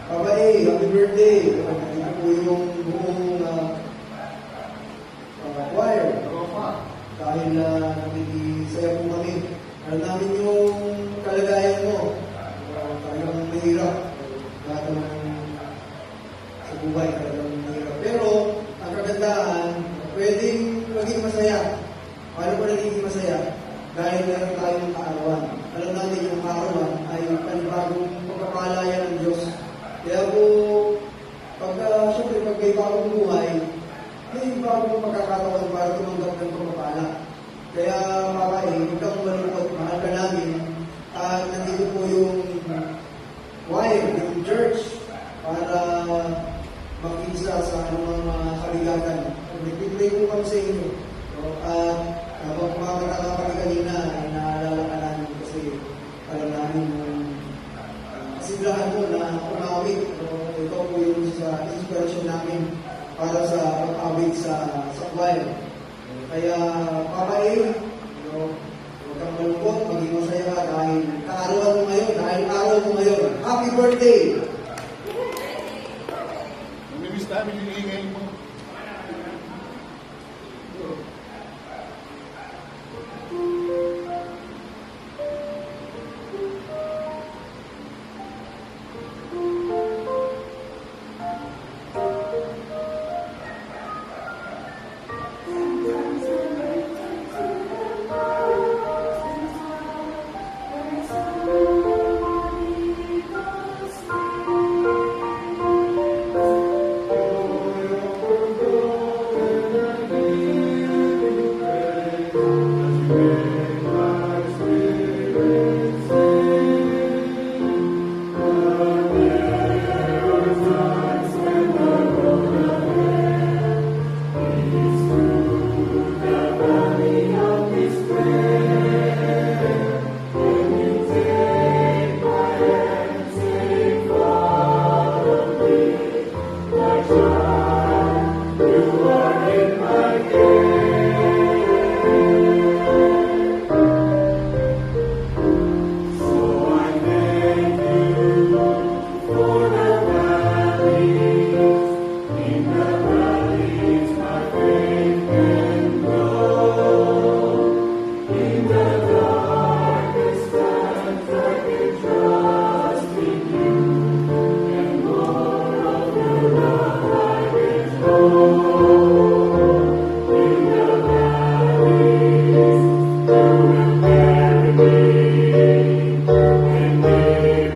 Papa A, happy birthday. Ito po yung buong choir. Dahil nakikisaya po kami. Alam namin yung kalagayan mo. Talagang mahirap. Lahat naman sa buhay, talagang mahirap. Pero, ang kagandahan, pwedeng maging masaya. Paano pa nagiging masaya? Dahil meron tayong kaarawan. Alam natin yung kaarawan ay panibagong pagpapalaya ng Diyos. Kaya po, siyempre pag may bagong buhay, may bagong pagkakataon para tumanggap ng pagpapala. Kaya Papa A, huwag kang malungkot, mahal ka namin. At nandito po yung choir, yung church, para makisa sa anumang mga kabigatan. Nagpipray po kami sa inyo. At habang kumakanta kami kanina, ay naalala ka namin kasi alam namin yung kasiglahan mo na umawit. Ito po yung inspiration namin para sa pag-awit sa choir. Kaya, Papa A, huwag kang malungkot, maging masaya ka dahil kaarawan mo ngayon, dahil araw mo ngayon. Happy birthday! Namiss namin yung ingay